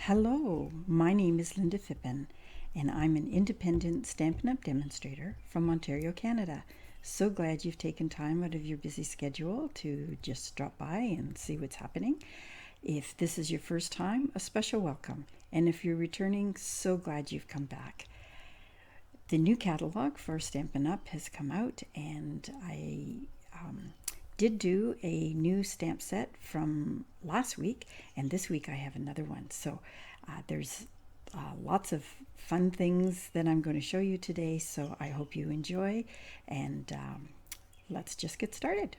Hello, my name is Lynda Phippen, and I'm an independent Stampin' Up! Demonstrator from Ontario, Canada. So glad you've taken time out of your busy schedule to just drop by and see what's happening. If this is your first time, a special welcome. And if you're returning, so glad you've come back. The new catalog for Stampin' Up! Has come out, and I did do a new stamp set from last week, and this week I have another one. So there's lots of fun things that I'm going to show you today, so I hope you enjoy, and let's just get started.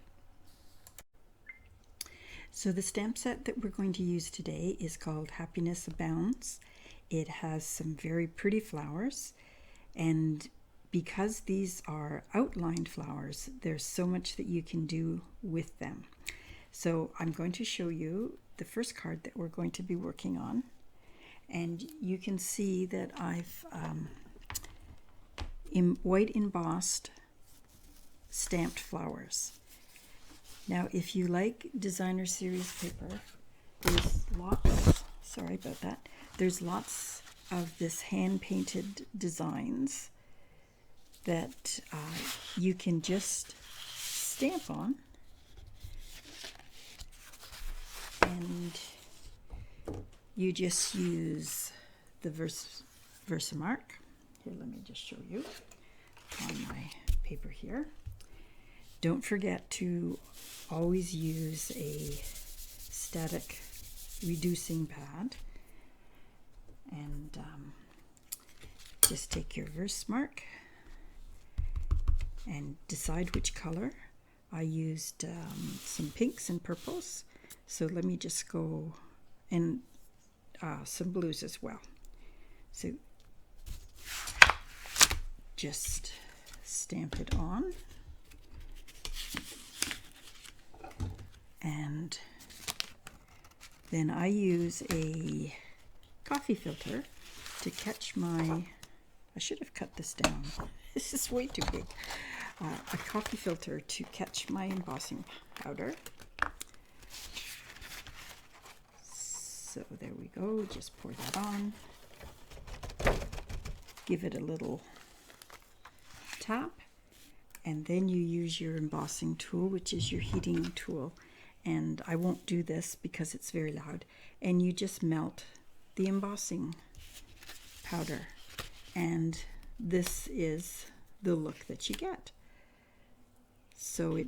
So the stamp set that we're going to use today is called Happiness Abounds. It has some very pretty flowers, and because these are outlined flowers, there's so much that you can do with them. So I'm going to show you the first card that we're going to be working on. And you can see that I've white embossed stamped flowers. Now, if you like designer series paper, there's lots, sorry about that, there's lots of this hand-painted designs that you can just stamp on, and you just use the Versamark. Here, let me just show you on my paper here. Don't forget to always use a static reducing pad, and just take your Versamark and decide which color. I used some pinks and purples, so let me just go, and some blues as well. So just stamp it on, and then I use a coffee filter to catch my, I should have cut this down, this is way too big. A coffee filter to catch my embossing powder. So there we go, just pour that on. Give it a little tap, and then you use your embossing tool, which is your heating tool. And I won't do this because it's very loud. And you just melt the embossing powder, and this is the look that you get. So it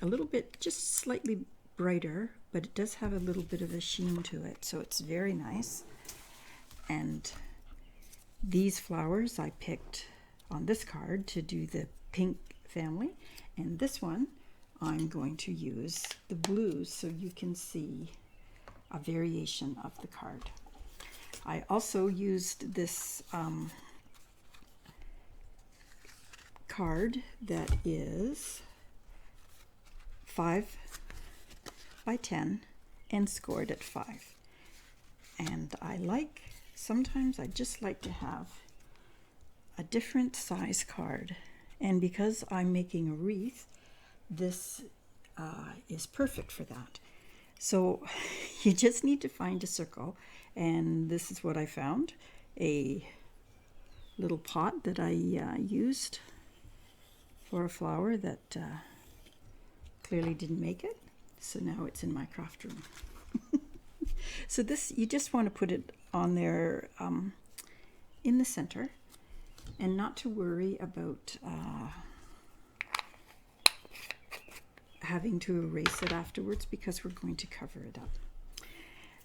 a little bit, just slightly brighter, but it does have a little bit of a sheen to it, so it's very nice. And these flowers I picked on this card to do the pink family, and this one I'm going to use the blues, so you can see a variation of the card. I also used this card that is 5 by 10 and scored at 5. And sometimes I just like to have a different size card. And because I'm making a wreath, this is perfect for that. So you just need to find a circle, and this is what I found, a little pot that I used for a flower that clearly didn't make it, so now it's in my craft room. So this, you just want to put it on there in the center, and not to worry about having to erase it afterwards, because we're going to cover it up.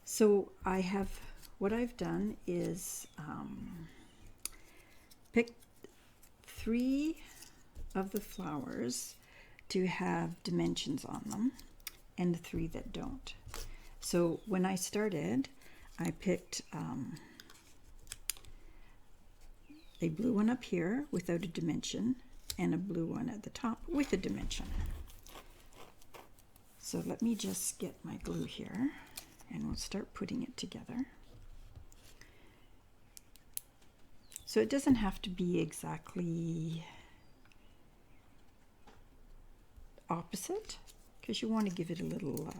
So what I've done is picked 3 of the flowers to have dimensions on them, and 3 that don't. So when I started, I picked a blue one up here without a dimension, and a blue one at the top with a dimension. So let me just get my glue here, and we'll start putting it together. So it doesn't have to be exactly opposite, because you want to give it a little,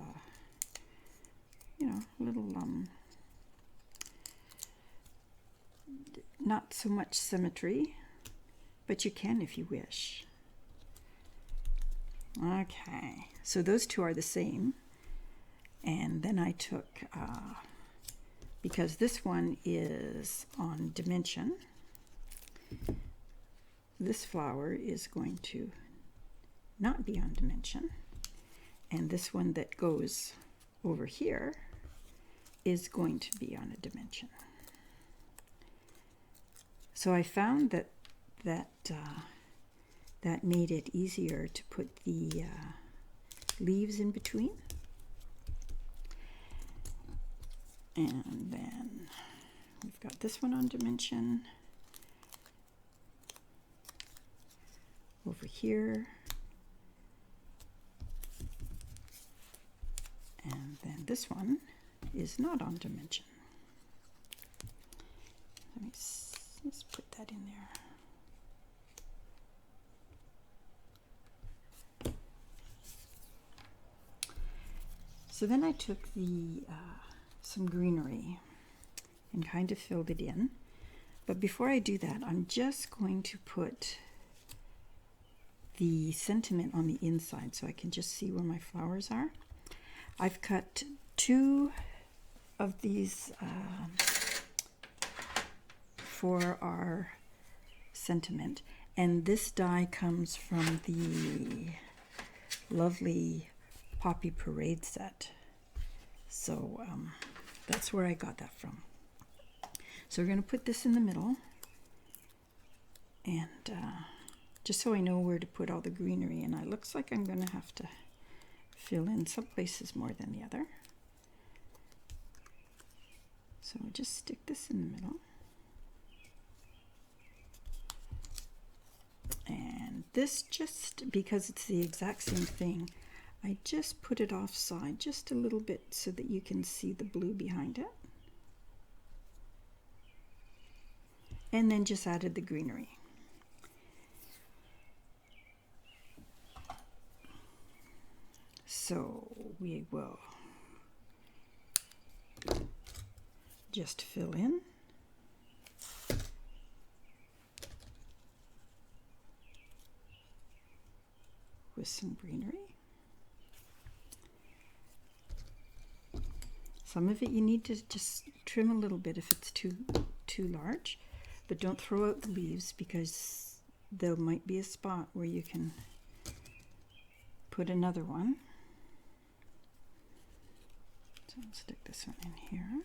not so much symmetry, but you can if you wish. Okay, so those two are the same. And then I took, because this one is on dimension, this flower is going to not be on dimension. And this one that goes over here is going to be on a dimension. So I found that made it easier to put the leaves in between. And then we've got this one on dimension over here. And then this one is not on dimension. Let me just put that in there. So then I took the some greenery and kind of filled it in. But before I do that, I'm just going to put the sentiment on the inside so I can just see where my flowers are. I've cut 2 of these for our sentiment, and this die comes from the lovely Poppy Parade set. So that's where I got that from. So we're going to put this in the middle, and just so I know where to put all the greenery, and it looks like I'm going to have to fill in some places more than the other. So we'll just stick this in the middle. And this, just because it's the exact same thing, I just put it offside just a little bit so that you can see the blue behind it. And then just added the greenery. So we will just fill in. With some greenery. Some of it you need to just trim a little bit if it's too large, but don't throw out the leaves because there might be a spot where you can put another one. So I'll stick this one in here.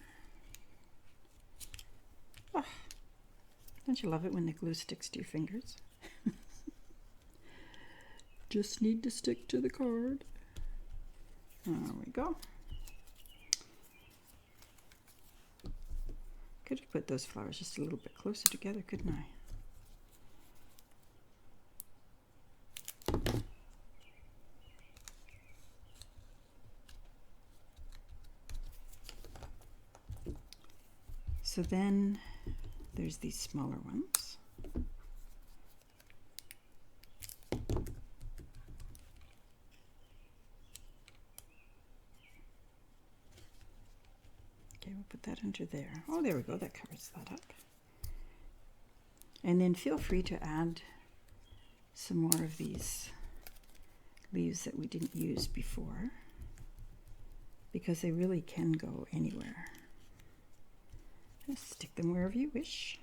Oh, don't you love it when the glue sticks to your fingers? Just need to stick to the card. There we go. Could have put those flowers just a little bit closer together, couldn't I? So then there's these smaller ones. Okay, we'll put that under there. Oh, there we go, that covers that up. And then feel free to add some more of these leaves that we didn't use before, because they really can go anywhere. Just stick them wherever you wish.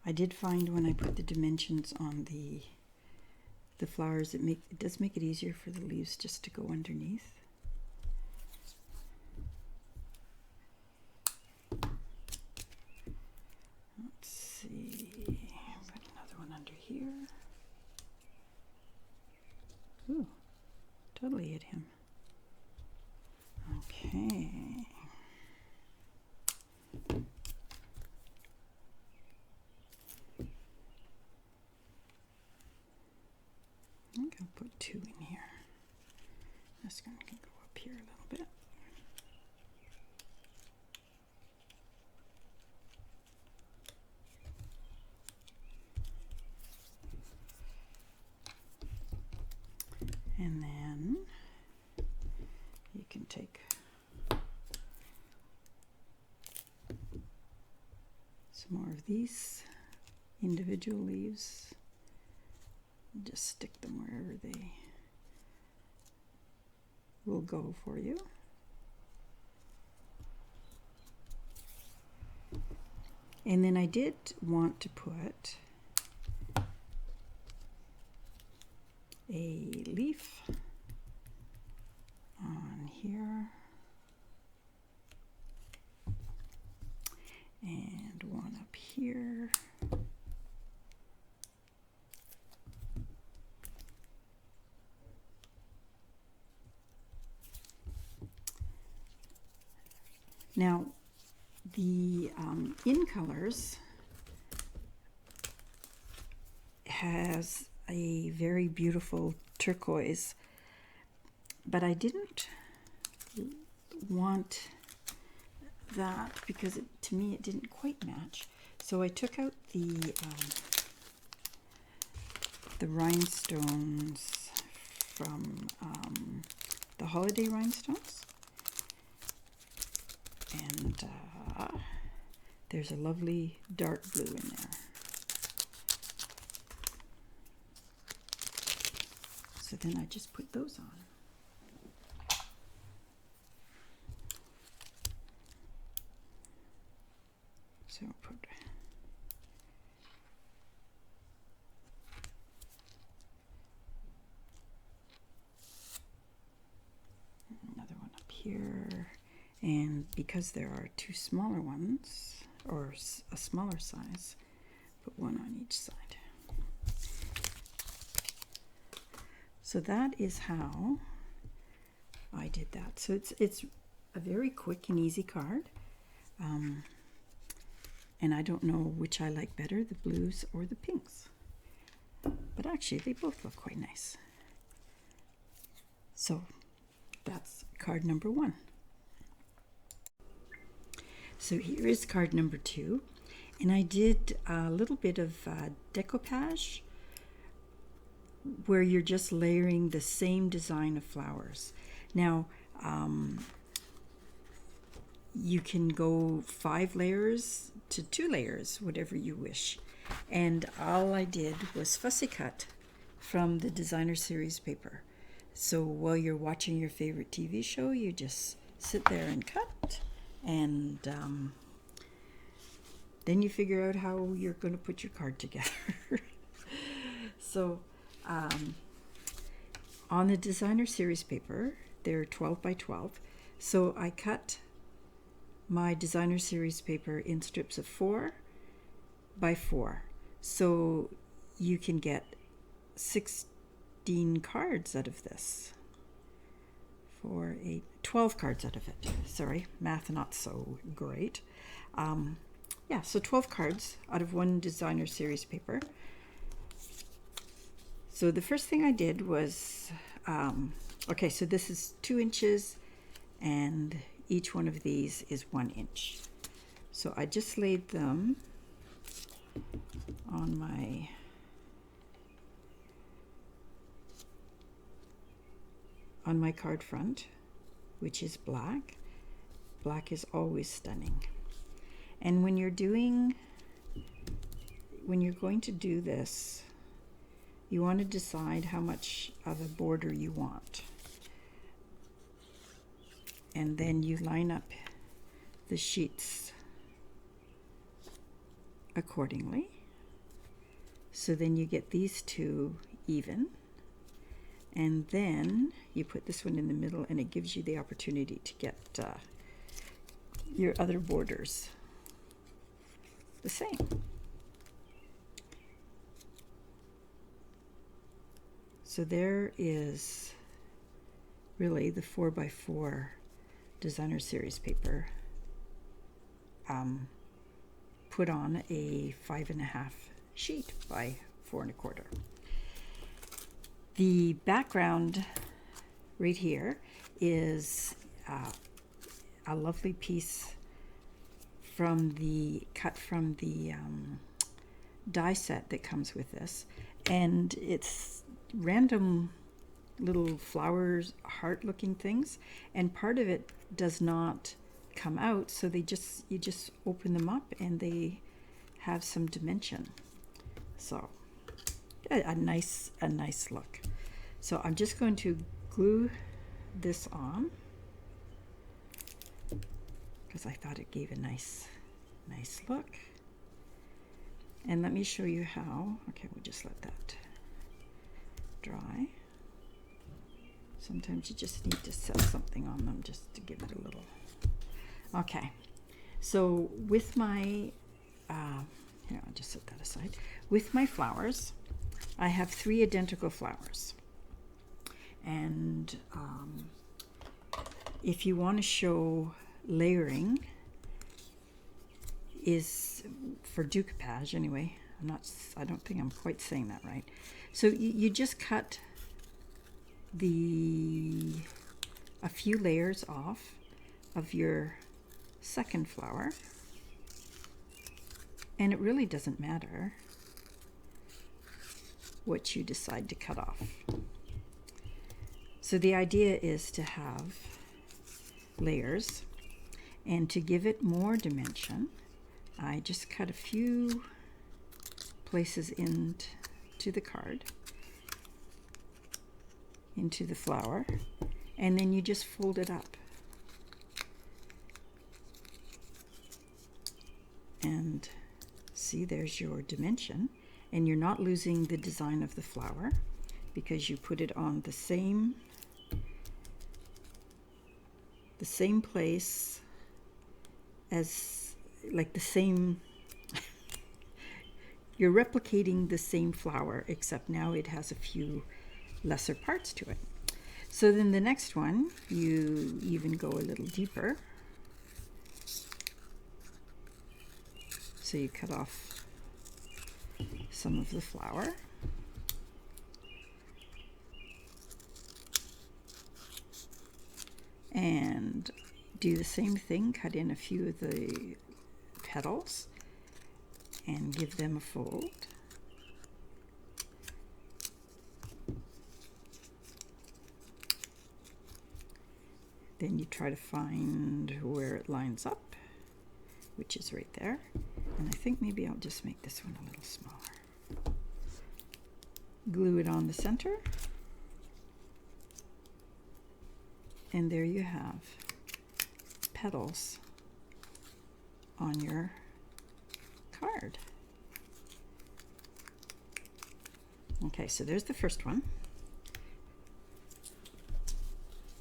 I did find when I put the dimensions on the flowers, it does make it easier for the leaves just to go underneath. Let's see, put another one under here. Ooh, totally hit him. Okay. I think I'll put 2 in here. This one can go up here a little bit. And then you can take these individual leaves. Just stick them wherever they will go for you. And then I did want to put a leaf on here and one up here. Now, the In Colors has a very beautiful turquoise, but I didn't want that because to me it didn't quite match. So I took out the rhinestones from the holiday rhinestones. And there's a lovely dark blue in there. So then I just put those on. So I'll put another one up here. And because there are two smaller ones, or a smaller size, put one on each side. So that is how I did that. So it's a very quick and easy card. And I don't know which I like better, the blues or the pinks. But actually, they both look quite nice. So that's card number 1. So here is card number 2, and I did a little bit of decoupage where you're just layering the same design of flowers. Now, you can go 5 layers to 2 layers, whatever you wish. And all I did was fussy cut from the designer series paper. So while you're watching your favorite TV show, you just sit there and cut. And then you figure out how you're going to put your card together. So on the designer series paper, they're 12 by 12. So I cut my designer series paper in strips of 4 by 4. So you can get 16 cards out of this. 4, 8, 12 cards out of it. Sorry, math not so great. Yeah, so 12 cards out of one designer series paper. So the first thing I did was, okay, so this is 2 inches, and each one of these is 1 inch. So I just laid them on my card front, which is black. Black is always stunning. And when you're going to do this, you want to decide how much of a border you want. And then you line up the sheets accordingly. So then you get these 2 even. And then you put this one in the middle, and it gives you the opportunity to get your other borders the same. So there is really the 4 by 4 designer series paper put on a 5.5 sheet by 4 1/4. The background right here is a lovely piece cut from the die set that comes with this, and it's random little flowers, heart-looking things, and part of it does not come out, so you just open them up, and they have some dimension. So a nice look. So I'm just going to glue this on because I thought it gave a nice look. And let me show you how. Okay, we'll just let that dry. Sometimes you just need to set something on them just to give it a little. Okay, so with my, here, I'll just set that aside. With my flowers, I have 3 identical flowers. And if you want to show layering, is for decoupage anyway. I don't think I'm quite saying that right. So you just cut a few layers off of your second flower, and it really doesn't matter what you decide to cut off. So the idea is to have layers, and to give it more dimension, I just cut a few places into the card, into the flower, and then you just fold it up. And see, there's your dimension, and you're not losing the design of the flower because you put it on the same place as, like the same, you're replicating the same flower, except now it has a few lesser parts to it. So then the next one, you even go a little deeper. So you cut off some of the flower. And do the same thing, cut in a few of the petals and give them a fold. Then you try to find where it lines up, which is right there. And I think maybe I'll just make this one a little smaller. Glue it on the center. And there you have petals on your card. Okay, so there's the first one.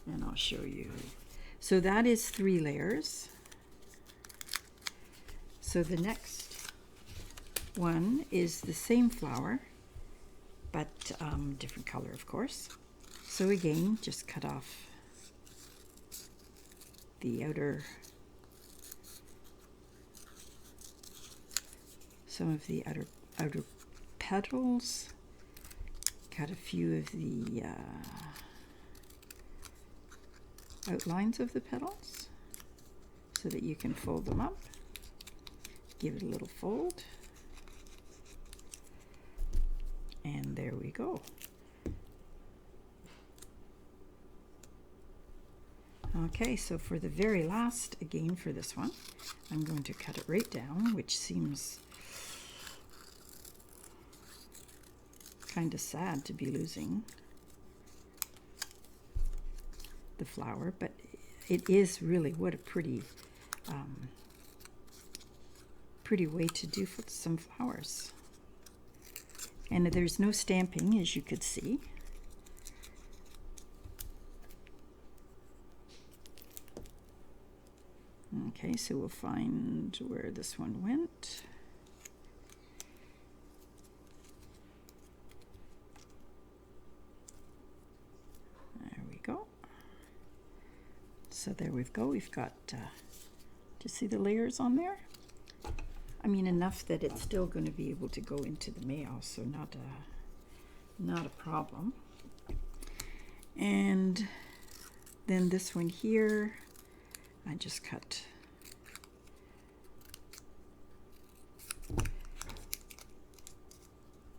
And I'll show you. So that is 3 layers. So the next one is the same flower, but different color, of course. So again, just cut off the some of the outer petals. Cut a few of the outlines of the petals so that you can fold them up. Give it a little fold. And there we go. Okay, so for the very last, again for this one, I'm going to cut it right down, which seems kind of sad to be losing the flower, but it is really, what a pretty way to do some flowers. And there's no stamping, as you could see. Okay, so we'll find where this one went. There we go. So there we go. We've got, do you see the layers on there? I mean, enough that it's still going to be able to go into the mail, so not a problem. And then this one here, I just cut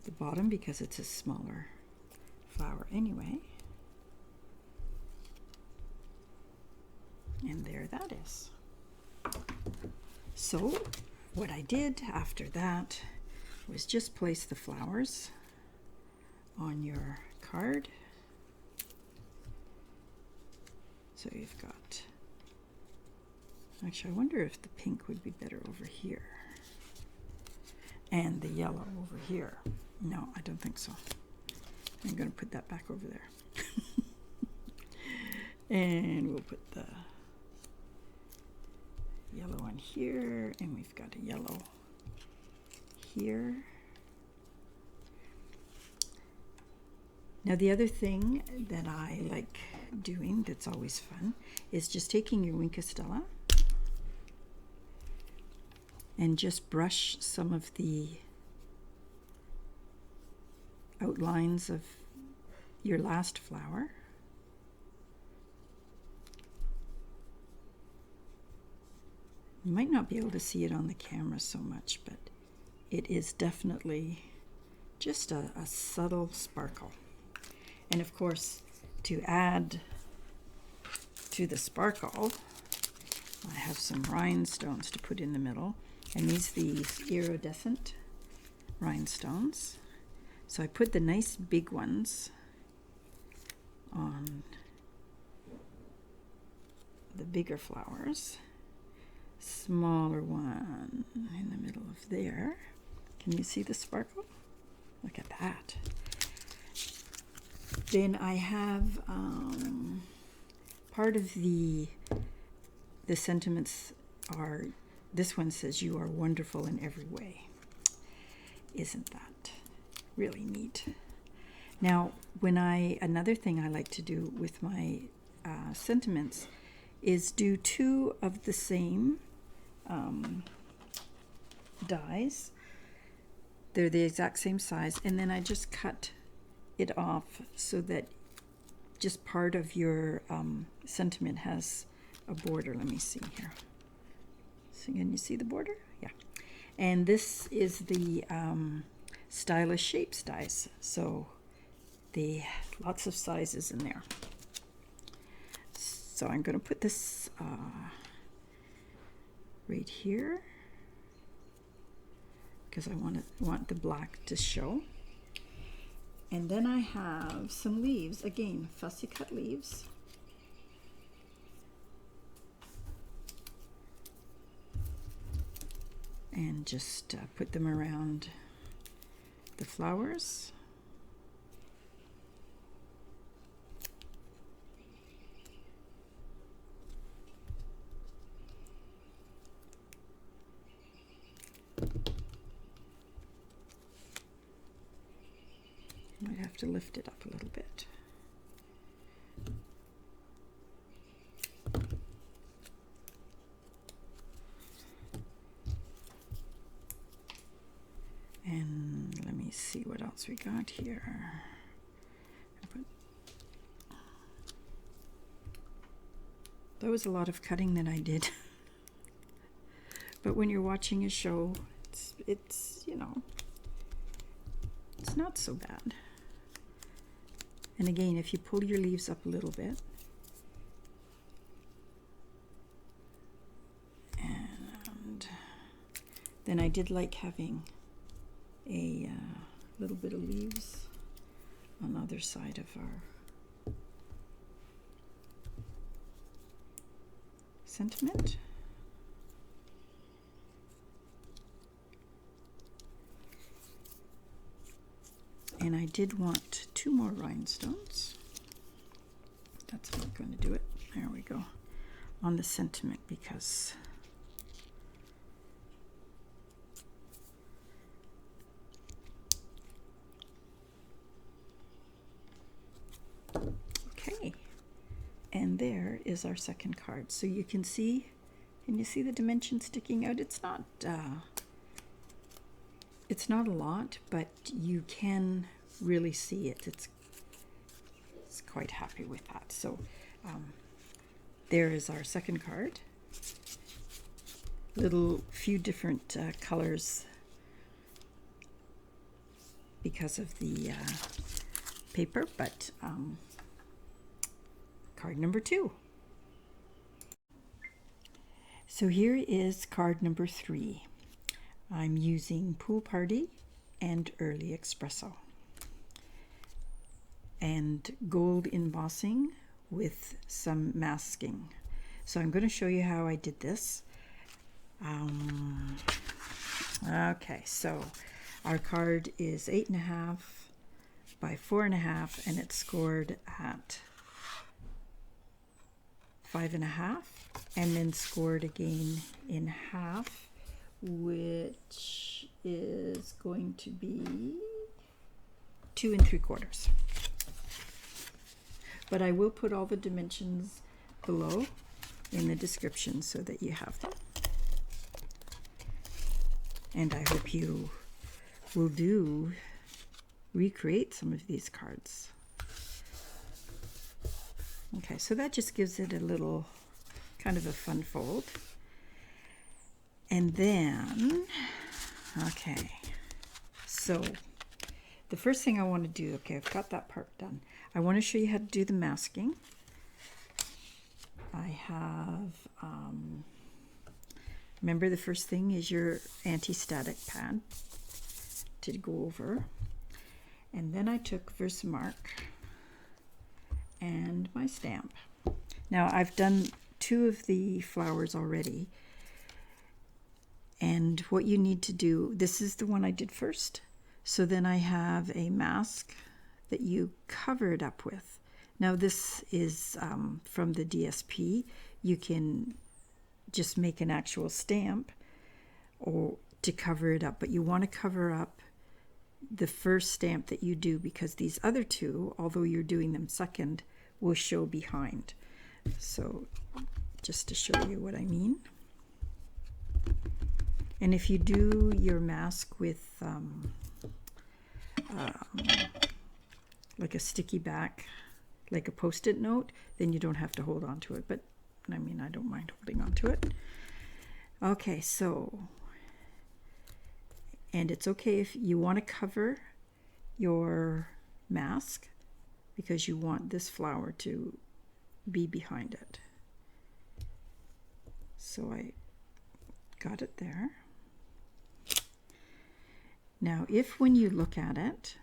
the bottom because it's a smaller flower anyway. And there that is. So what I did after that was just place the flowers on your card. So you've got, actually I wonder if the pink would be better over here and the yellow over here. No, I don't think so. I'm going to put that back over there. And we'll put the yellow on here, and we've got a yellow here. Now the other thing that I like doing that's always fun is just taking your Wink of Stella and just brush some of the outlines of your last flower. You might not be able to see it on the camera so much, but it is definitely just a subtle sparkle. And of course, to add to the sparkle, I have some rhinestones to put in the middle. And these iridescent rhinestones. So I put the nice big ones on the bigger flowers. Smaller one in the middle of there. Can you see the sparkle? Look at that. Then I have part of the sentiments are, this one says, "You are wonderful in every way." Isn't that really neat? Now, another thing I like to do with my sentiments is do two of the same dies. They're the exact same size, and then I just cut it off so that just part of your sentiment has a border. Let me see here. So can you see the border? Yeah. And this is the Stylish Shapes dies. So lots of sizes in there. So I'm going to put this right here because I want the black to show. And then I have some leaves, again, fussy cut leaves. And just put them around the flowers. Might have to lift it up a little bit. And let me see what else we got here. That was a lot of cutting that I did. But when you're watching a show, it's you know, it's not so bad. And again, if you pull your leaves up a little bit, and then I did like having a little bit of leaves on the other side of our sentiment. And I did want 2 more rhinestones. That's how I'm going to do it. There we go. On the sentiment, because okay. And there is our second card. So you can see, can you see the dimension sticking out? It's not a lot, but you can really see it. It's quite happy with that. So there is our second card. Few different colors because of the paper, but card number 2. So here is card number 3. I'm using Pool Party and Early Espresso and gold embossing with some masking. So I'm going to show you how I did this. Okay, so our card is 8.5 by 4.5, and it's scored at 5.5, and then scored again in half, which is going to be 2 3/4. But I will put all the dimensions below in the description so that you have them. And I hope you will recreate some of these cards. Okay, so that just gives it a little kind of a fun fold. And then, okay, so the first thing I want to do, okay, I've got that part done. I want to show you how to do the masking. I have, remember the first thing is your anti-static pad to go over. And then I took Versamark and my stamp. Now I've done 2 of the flowers already. And what you need to do, this is the one I did first. So then I have a mask that you cover it up with. Now this is from the DSP. You can just make an actual stamp or to cover it up, but you want to cover up the first stamp that you do, because these other 2, although you're doing them second, will show behind. So just to show you what I mean. And if you do your mask with like a sticky back, like a post-it note, then you don't have to hold on to it. But I mean, I don't mind holding on to it. Okay, so, and it's okay if you want to cover your mask because you want this flower to be behind it. So I got it there. Now, if when you look at it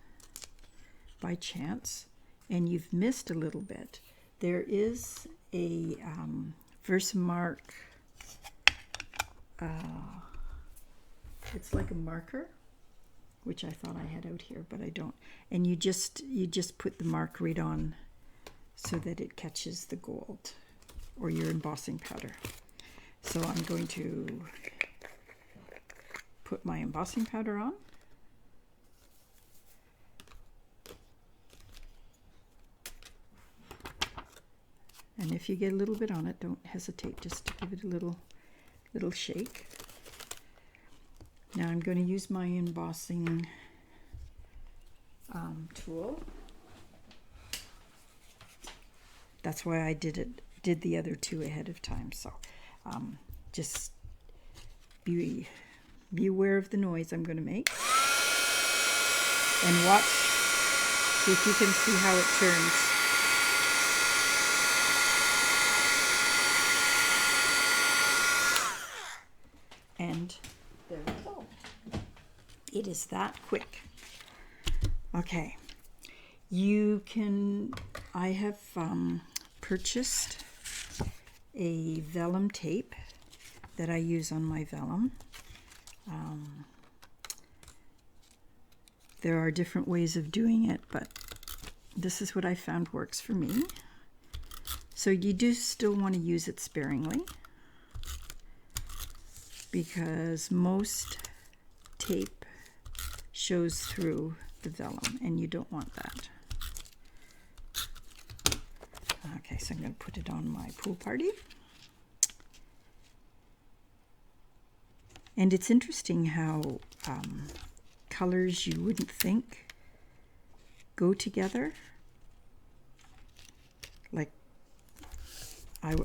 by chance and you've missed a little bit, there is a Versamark, it's like a marker, which I thought I had out here, but I don't. And you just put the mark right on so that it catches the gold or your embossing powder. So I'm going to put my embossing powder on. And if you get a little bit on it, don't hesitate, just to give it a little shake. Now I'm going to use my embossing tool. That's why I did the other 2 ahead of time. So just be aware of the noise I'm going to make, and watch, see if you can see how it turns. And there we go. It is that quick. Okay, I have purchased a vellum tape that I use on my vellum. There are different ways of doing it, but this is what I found works for me. So you do still want to use it sparingly, because most tape shows through the vellum and you don't want that. Okay, so I'm going to put it on my Pool Party. And it's interesting how colors you wouldn't think go together. Like I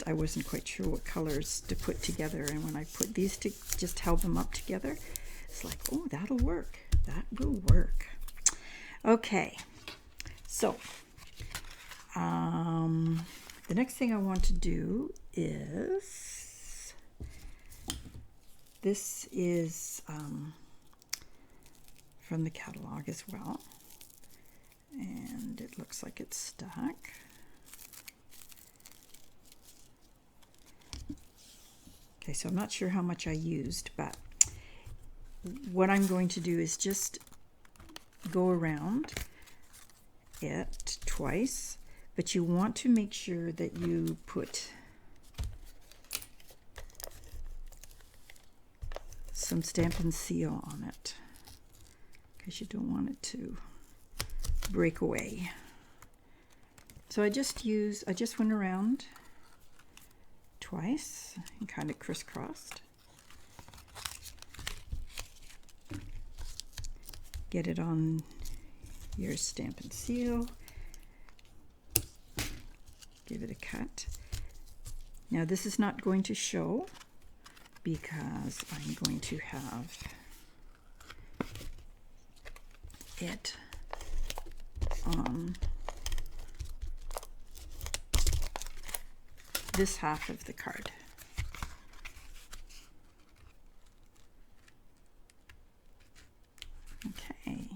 wasn't quite sure what colors to put together, and when I put these just held them up together, it's like, oh, that'll work. That will work. Okay, so the next thing I want to do is This is from the catalog as well, and it looks like it's stuck. Okay, so I'm not sure how much I used, but what I'm going to do is just go around it twice, but you want to make sure that you put some Stampin' Seal on it, because you don't want it to break away. So I just went around twice and kind of crisscrossed. Get it on your Stampin' Seal. Give it a cut. Now this is not going to show because I'm going to have it on this half of the card. Okay,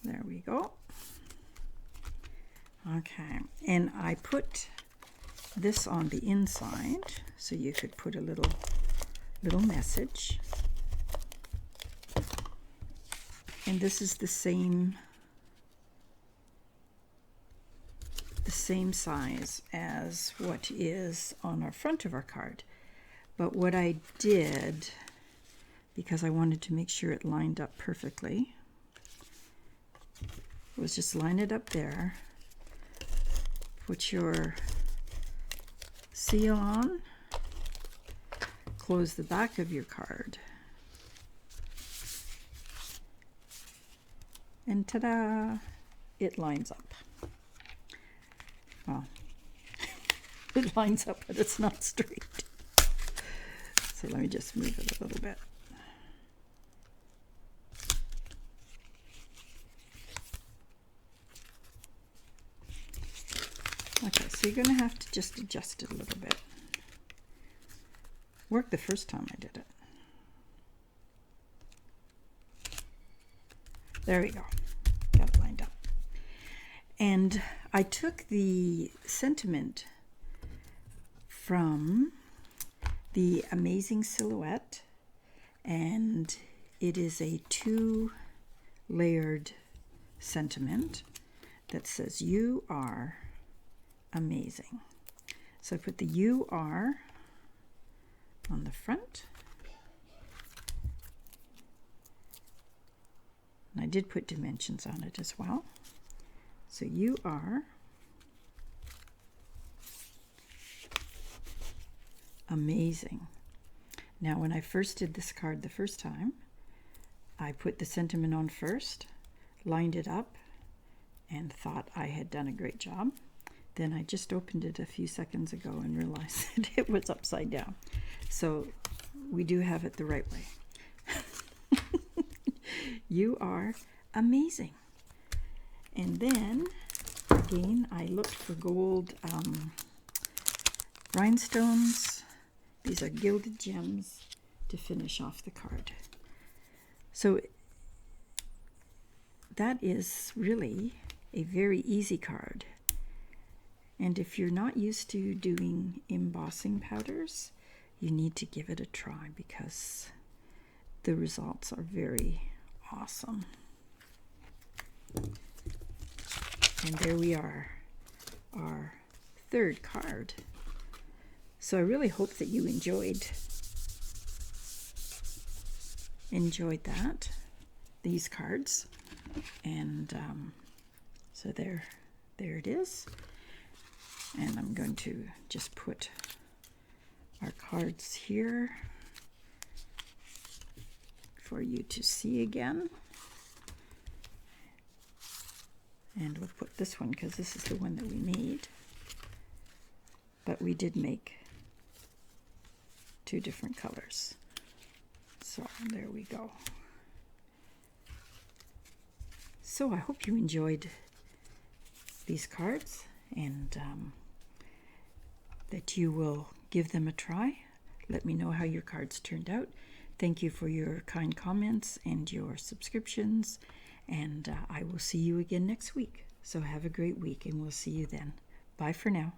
there we go. Okay, and I put this on the inside so you could put a little message. And this is the same size as what is on our front of our card. But what I did, because I wanted to make sure it lined up perfectly, was just line it up there, put your seal on, close the back of your card, and ta-da, it lines up. Well, it lines up, but it's not straight. So let me just move it a little bit. Okay, so you're going to have to just adjust it a little bit. Worked the first time I did it. There we go. Got it lined up. And I took the sentiment from the Amazing Silhouette, and it is a 2-layered sentiment that says, "You are amazing." So I put the "You are" on the front. And I did put dimensions on it as well. So you are amazing. Now when I first did this card the first time, I put the sentiment on first, lined it up, and thought I had done a great job. Then I just opened it a few seconds ago and realized that it was upside down. So we do have it the right way. You are amazing. And then again, I looked for gold rhinestones. These are gilded gems to finish off the card. So that is really a very easy card. And if you're not used to doing embossing powders, you need to give it a try because the results are very awesome. And there we are, our third card. So I really hope that you enjoyed that, these cards. And so there it is. And I'm going to just put our cards here for you to see again. And we'll put this one because this is the one that we made. But we did make 2 different colors. So there we go. So I hope you enjoyed these cards and that you will give them a try. Let me know how your cards turned out. Thank you for your kind comments and your subscriptions, and I will see you again next week. So have a great week, and we'll see you then. Bye for now.